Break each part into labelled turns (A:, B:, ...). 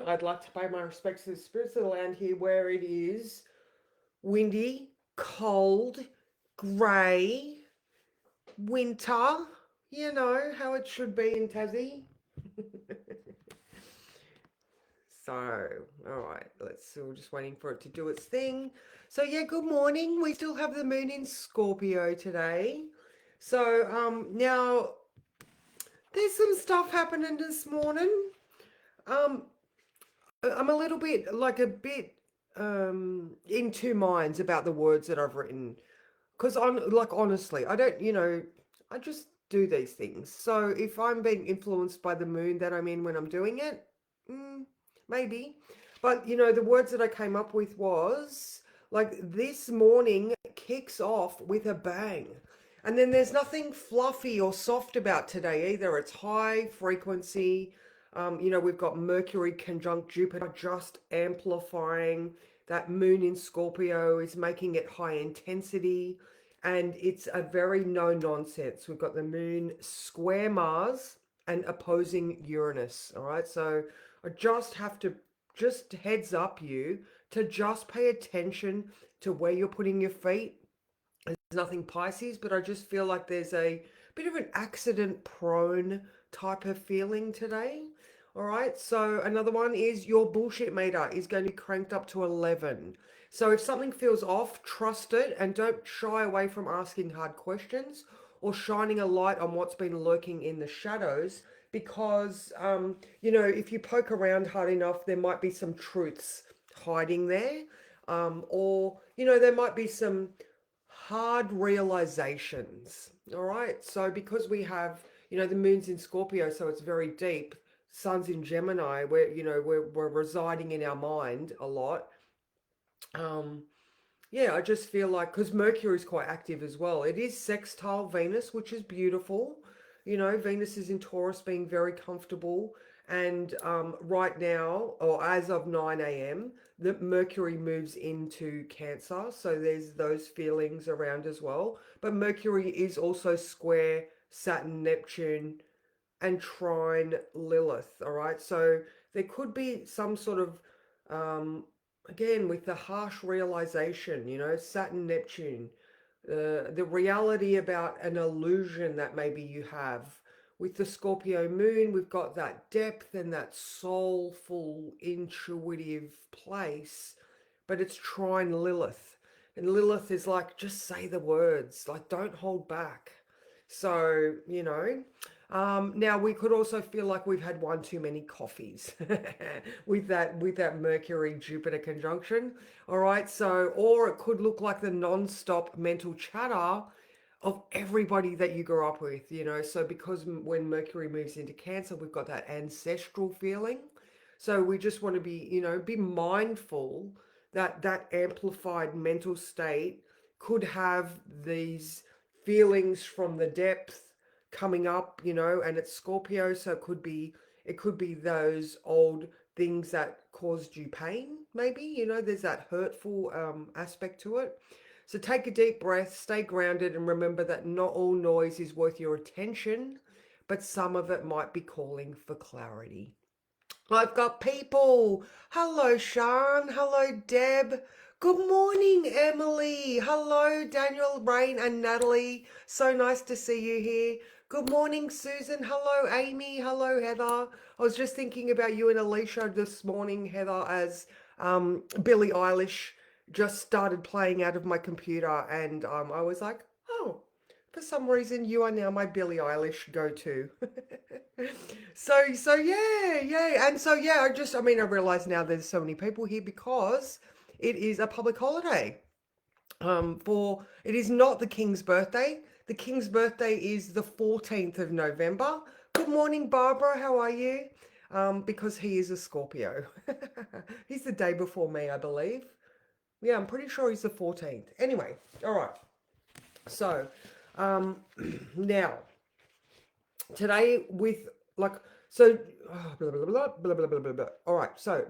A: I'd like to pay my respects to the spirits of the land here where it is windy, cold, grey, winter. You know how it should be in Tassie. So, all right, we're just waiting for it to do its thing. So, yeah, good morning. We still have the moon in Scorpio today. So, now there's some stuff happening this morning. Um, I'm a little bit, like a bit, in two minds about the words that I've written. Because honestly, I don't, I just do these things. So if I'm being influenced by the mood that I'm in when I'm doing it, mm, maybe. But, the words that I came up with was like this morning kicks off with a bang. And then there's nothing fluffy or soft about today either. It's high frequency. We've got Mercury conjunct Jupiter just amplifying. That moon in Scorpio is making it high intensity. And it's a very no nonsense. We've got the moon square Mars and opposing Uranus. All right. So I just have to just heads up you to just pay attention to where you're putting your feet. There's nothing Pisces, but I just feel like there's a bit of an accident prone type of feeling today. All right. So another one is your bullshit meter is going to be cranked up to 11. So if something feels off, trust it and don't shy away from asking hard questions or shining a light on what's been lurking in the shadows because, if you poke around hard enough, there might be some truths hiding there. Or there might be some hard realizations. All right. So because we have, the moon's in Scorpio, so it's very deep. Sun's in Gemini, where, we're residing in our mind a lot. Um, yeah, I just feel like because Mercury is quite active as well. It is sextile Venus, which is beautiful. Venus is in Taurus, being very comfortable. And right now, or as of 9 a.m., the Mercury moves into Cancer. So there's those feelings around as well. But Mercury is also square Saturn, Neptune, and trine Lilith. All right. So there could be some sort of, again, with the harsh realization, Saturn, Neptune, the reality about an illusion that maybe you have. With the Scorpio moon, we've got that depth and that soulful, intuitive place, but it's trine Lilith. And Lilith is like, just say the words, like, don't hold back. So, now we could also feel like we've had one too many coffees with that Mercury Jupiter conjunction. All right, so or it could look like the non-stop mental chatter of everybody that you grew up with, So because when Mercury moves into Cancer, we've got that ancestral feeling. So we just want to be mindful that that amplified mental state could have these feelings from the depth coming up, and it's Scorpio, so it could be those old things that caused you pain, maybe, there's that hurtful aspect to it. So take a deep breath, stay grounded, and remember that not all noise is worth your attention, but some of it might be calling for clarity. I've got people. Hello, Sean. Hello, Deb. Good morning, Emily. Hello, Daniel, Rain, and Natalie. So nice to see you here. Good morning, Susan. Hello, Amy. Hello, Heather. I was just thinking about you and Alicia this morning, Heather, as Billie Eilish just started playing out of my computer, and I was like, oh, for some reason, you are now my Billie Eilish go-to. So yeah, yeah. And so yeah, I realize now there's so many people here because it is a public holiday. For it is not the King's birthday. The King's birthday is the 14th of November. Good morning, Barbara. How are you? Because he is a Scorpio. He's the day before me, I believe. Yeah, I'm pretty sure he's the 14th. Anyway, all right. So, now today with like so blah, blah, blah, blah, blah, blah, blah, blah. All right, so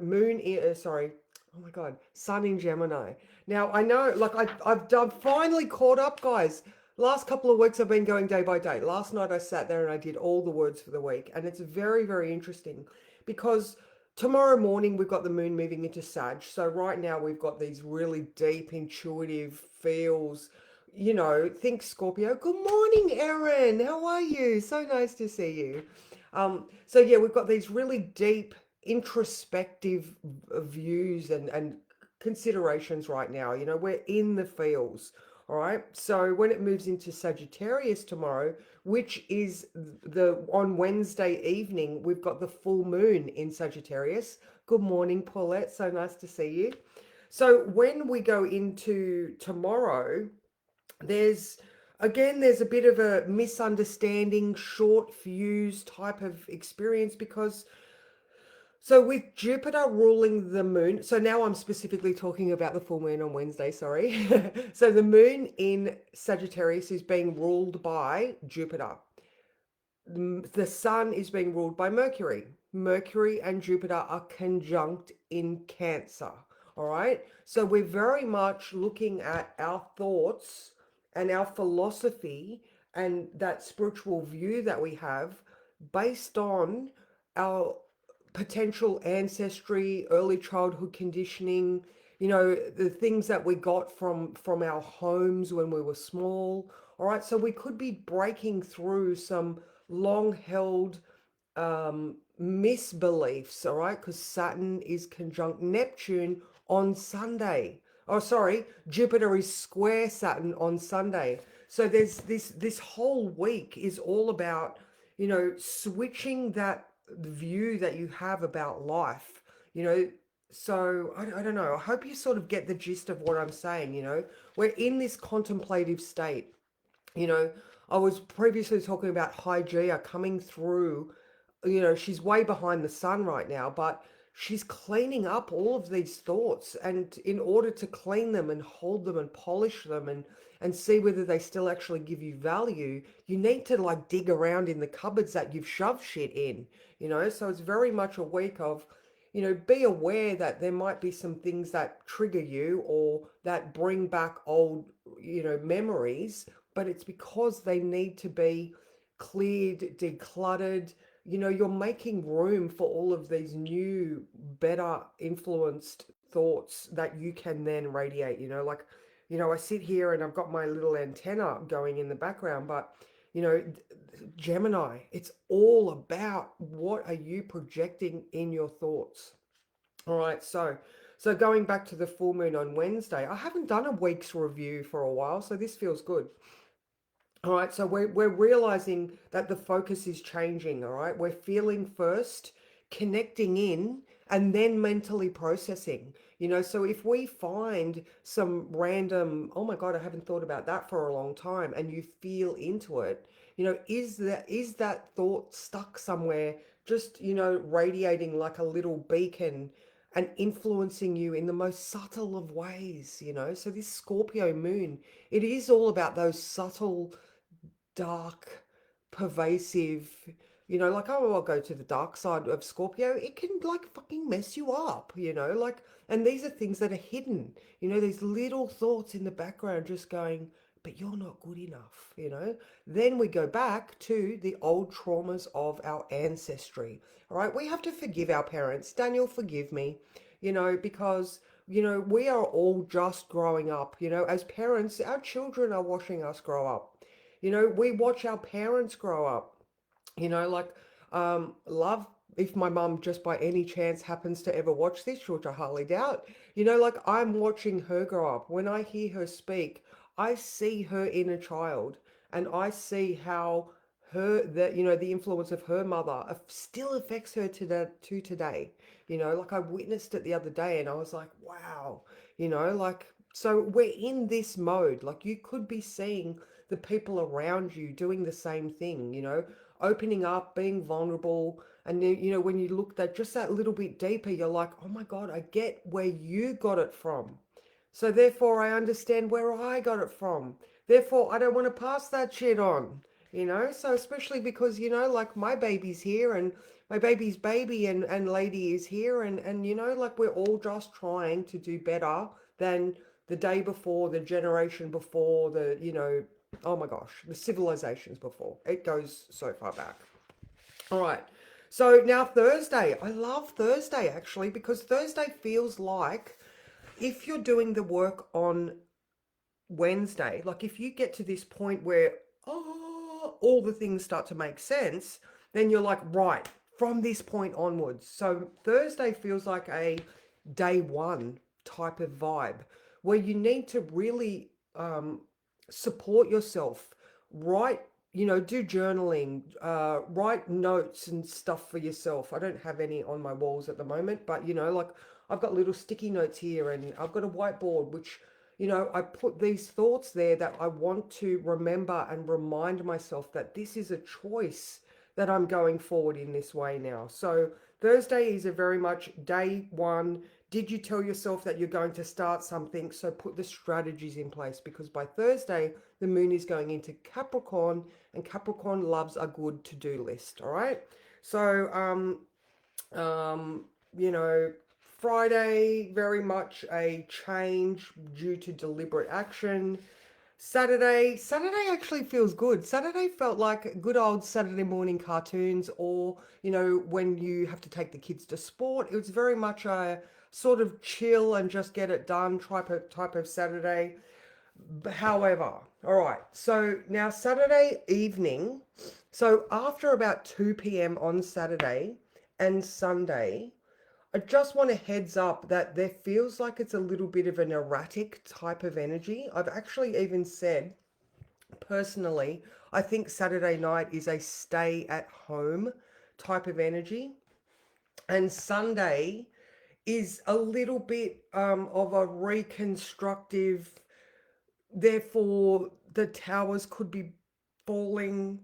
A: sorry, oh my god, sun in Gemini. Now I know, like, I've done finally caught up, guys. Last couple of weeks I've been going day by day. Last night I sat there and I did all the words for the week, and it's very, very interesting because tomorrow morning we've got the moon moving into Sag. So right now we've got these really deep, intuitive feels. Think Scorpio. Good morning, Erin. How are you? So nice to see you. So yeah, we've got these really deep, introspective views and considerations right now. We're in the feels. All right. So when it moves into Sagittarius tomorrow, which is the on Wednesday evening, we've got the full moon in Sagittarius. Good morning, Paulette. So nice to see you. So when we go into tomorrow, there's there's a bit of a misunderstanding, short fuse type of experience because with Jupiter ruling the moon, so now I'm specifically talking about the full moon on Wednesday, sorry. So the moon in Sagittarius is being ruled by Jupiter. The sun is being ruled by Mercury. Mercury and Jupiter are conjunct in Cancer. All right. So we're very much looking at our thoughts and our philosophy and that spiritual view that we have based on our potential ancestry, early childhood conditioning, the things that we got from our homes when we were small. All right. So we could be breaking through some long held misbeliefs, all right, because Saturn is conjunct Neptune on Sunday. Oh, sorry, Jupiter is square Saturn on Sunday. So there's this whole week is all about, switching that view that you have about life, you know. So I don't know. I hope you sort of get the gist of what I'm saying. We're in this contemplative state. you know, I was previously talking about Hygeia coming through. She's way behind the sun right now, but she's cleaning up all of these thoughts. And in order to clean them and hold them and polish them and see whether they still actually give you value, you need to like dig around in the cupboards that you've shoved shit in. So it's very much a week of, be aware that there might be some things that trigger you or that bring back old, memories, but it's because they need to be cleared, decluttered. You're making room for all of these new, better influenced thoughts that you can then radiate. I sit here and I've got my little antenna going in the background, but you know, Gemini, it's all about what are you projecting in your thoughts. All right, so going back to the full moon on Wednesday, I haven't done a week's review for a while, so this feels good. All right, so we're realizing that the focus is changing. All right, we're feeling first, connecting in, and then mentally processing. So if we find some random, oh my God, I haven't thought about that for a long time, and you feel into it, is that thought stuck somewhere, just radiating like a little beacon and influencing you in the most subtle of ways. So this Scorpio moon, it is all about those subtle dark, pervasive, like, oh, I'll go to the dark side of Scorpio. It can like fucking mess you up, like, and these are things that are hidden, these little thoughts in the background just going, but you're not good enough. Then we go back to the old traumas of our ancestry. All right, we have to forgive our parents. Daniel, forgive me, because we are all just growing up. As parents, our children are watching us grow up. We watch our parents grow up. Like, love, if my mum just by any chance happens to ever watch this, which I highly doubt, like I'm watching her grow up. When I hear her speak, I see her inner child and I see how the influence of her mother still affects her to today. Like I witnessed it the other day and I was like, wow, like, so we're in this mode. Like you could be seeing the people around you doing the same thing, opening up, being vulnerable. And then, when you look that just that little bit deeper, you're like, oh my God, I get where you got it from. So therefore, I understand where I got it from. Therefore, I don't want to pass that shit on. So especially because, like my baby's here and my baby's baby and lady is here and like we're all just trying to do better than the day before, the generation before, oh my gosh, the civilizations before. It goes so far back. All right. So now Thursday, I love Thursday actually because Thursday feels like if you're doing the work on Wednesday, like if you get to this point where all the things start to make sense, then you're like, right, from this point onwards. So Thursday feels like a day one type of vibe where you need to really support yourself, write, do journaling, write notes and stuff for yourself. I don't have any on my walls at the moment, but like I've got little sticky notes here and I've got a whiteboard which I put these thoughts there that I want to remember and remind myself that this is a choice that I'm going forward in this way now. So Thursday is a very much day one. Did you tell yourself that you're going to start something? So put the strategies in place because by Thursday, the moon is going into Capricorn and Capricorn loves a good to-do list. All right. So, um, you know, Friday, very much a change due to deliberate action. Saturday actually feels good. Saturday felt like good old Saturday morning cartoons, or when you have to take the kids to sport. It was very much a sort of chill and just get it done type of Saturday. However, all right. So now Saturday evening. So after about 2 p.m. on Saturday and Sunday, I just want a heads up that there feels like it's a little bit of an erratic type of energy. I've actually even said, personally, I think Saturday night is a stay at home type of energy. And Sunday is a little bit of a reconstructive, therefore, the towers could be falling.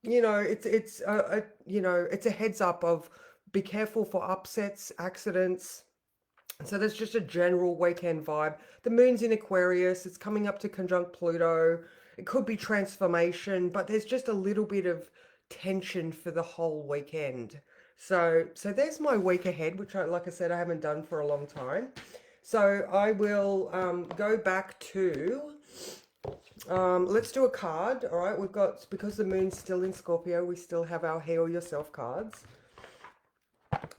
A: It's a heads up of be careful for upsets, accidents. So there's just a general weekend vibe. The moon's in Aquarius, it's coming up to conjunct Pluto. It could be transformation, but there's just a little bit of tension for the whole weekend. So there's my week ahead, which like I said, I haven't done for a long time. So I will go back to let's do a card. All right, we've got, because the moon's still in Scorpio, we still have our Heal Yourself cards.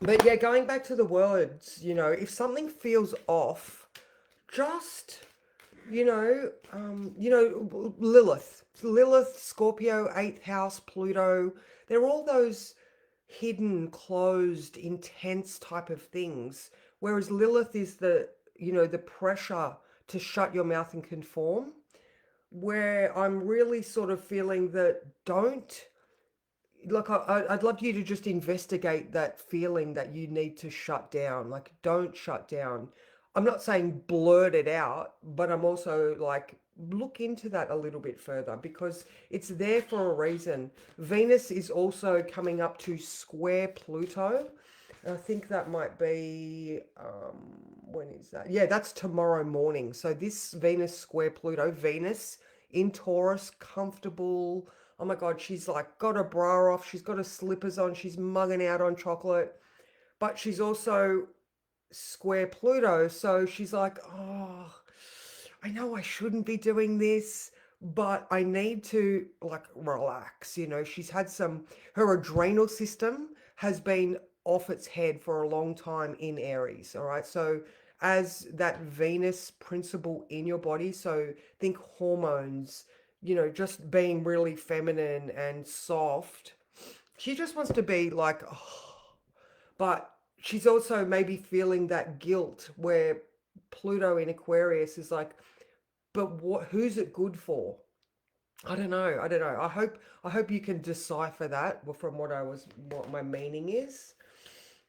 A: But yeah, going back to the words, if something feels off, just, Lilith, Scorpio, eighth house, Pluto, they're all those hidden, closed, intense type of things. Whereas Lilith is the pressure to shut your mouth and conform, where I'm really sort of feeling that don't look, I'd love you to just investigate that feeling that you need to shut down. Like, don't shut down. I'm not saying blurt it out, but I'm also like, look into that a little bit further because it's there for a reason. Venus is also coming up to square Pluto. And I think that might be, when is that? Yeah, that's tomorrow morning. So this Venus square Pluto, Venus in Taurus, comfortable. Oh my God, she's like got her bra off, she's got her slippers on, she's mugging out on chocolate, but she's also square Pluto. So she's like, oh, I know I shouldn't be doing this, but I need to like relax. She's had her adrenal system has been off its head for a long time in Aries. All right. So as that Venus principle in your body, so think hormones, just being really feminine and soft. She just wants to be like, oh, but she's also maybe feeling that guilt where Pluto in Aquarius is like, but who's it good for? I don't know. I don't know. I hope you can decipher that from what my meaning is.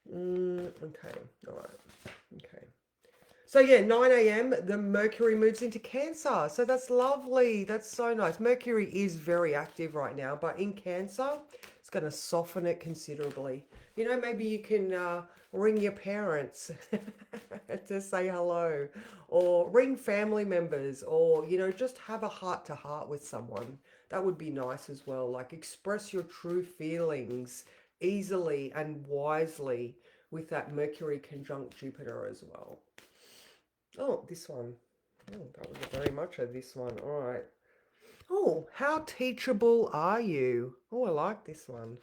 A: Okay. All right. Okay. So yeah, 9 a.m. the Mercury moves into Cancer. So that's lovely. That's so nice. Mercury is very active right now, but in Cancer, it's going to soften it considerably. Maybe you can ring your parents to say hello, or ring family members, or just have a heart to heart with someone. That would be nice as well. Like express your true feelings easily and wisely with that Mercury conjunct Jupiter as well. Oh, this one. Oh, that was very much a this one. All right. Oh, how teachable are you? Oh, I like this one.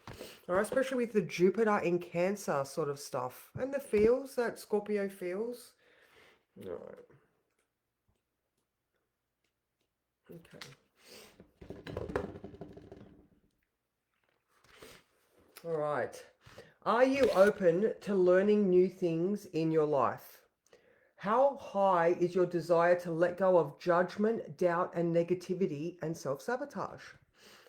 A: All right, especially with the Jupiter in Cancer sort of stuff. And the feels that Scorpio feels. All right, okay. All right. Are you open to learning new things in your life? How high is your desire to let go of judgment, doubt, and negativity and self sabotage?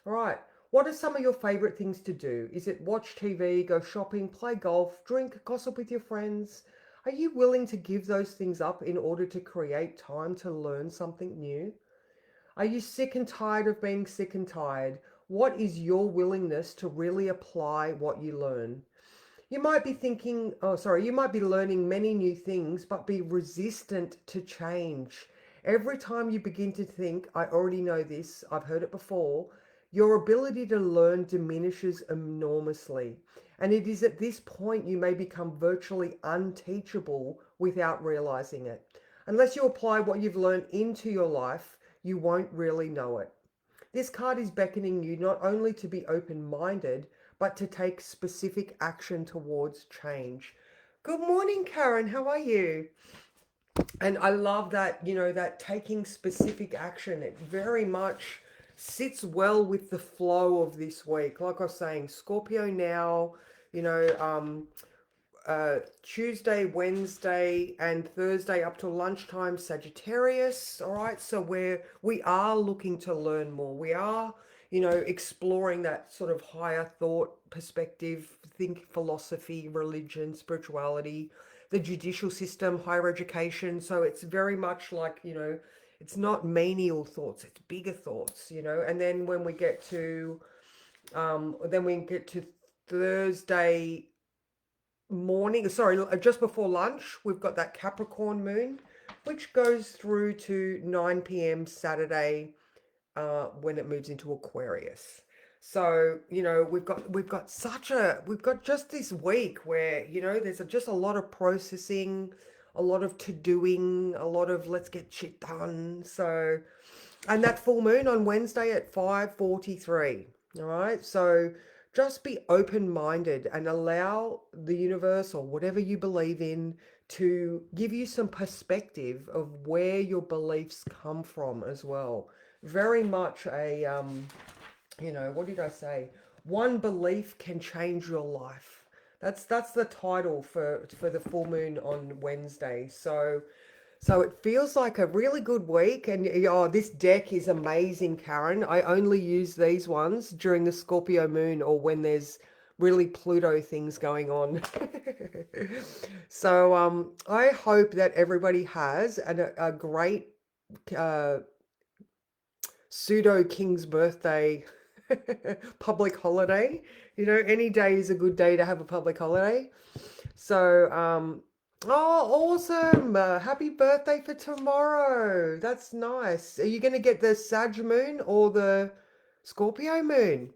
A: All right. What are some of your favorite things to do? Is it watch TV, go shopping, play golf, drink, gossip with your friends? Are you willing to give those things up in order to create time to learn something new? Are you sick and tired of being sick and tired? What is your willingness to really apply what you learn? You might be thinking, oh, sorry, you might be learning many new things, but be resistant to change. Every time you begin to think, I already know this, I've heard it before, your ability to learn diminishes enormously. And it is at this point you may become virtually unteachable without realizing it. Unless you apply what you've learned into your life, you won't really know it. This card is beckoning you not only to be open minded, but to take specific action towards change. Good morning, Karen. How are you? And I love that, that taking specific action. It very much sits well with the flow of this week. Like I was saying, Scorpio now, you know, Tuesday, Wednesday, and Thursday up to lunchtime, Sagittarius. All right, so we are looking to learn more. We are, exploring that sort of higher thought perspective, think philosophy, religion, spirituality, the judicial system, higher education. So it's very much like, it's not menial thoughts; it's bigger thoughts. And then we get to Thursday morning, sorry, just before lunch, we've got that Capricorn moon, which goes through to 9 p.m. Saturday when it moves into Aquarius. So, we've got just this week where, there's just a lot of processing, a lot of to doing, a lot of let's get shit done. So, and that full moon on Wednesday at 5:43. All right. So just be open minded and allow the universe or whatever you believe in to give you some perspective of where your beliefs come from as well. Very much what did I say? One belief can change your life. That's the title for the full moon on Wednesday. So it feels like a really good week. And oh, this deck is amazing, Karen. I only use these ones during the Scorpio moon or when there's really Pluto things going on. So I hope that everybody has a great uh, pseudo King's birthday public holiday. Any day is a good day to have a public holiday. So, oh, awesome. Happy birthday for tomorrow. That's nice. Are you going to get the Sag moon or the Scorpio moon?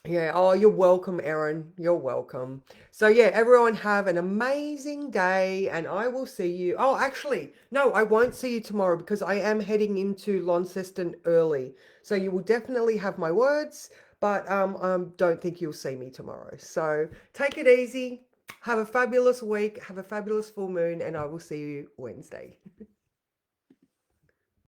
A: Yeah. Oh, you're welcome, Erin. You're welcome. So, yeah, everyone have an amazing day and I will see you. Oh, actually, no, I won't see you tomorrow because I am heading into Launceston early. So, you will definitely have my words, but don't think you'll see me tomorrow. So, take it easy. Have a fabulous week. Have a fabulous full moon, and I will see you Wednesday.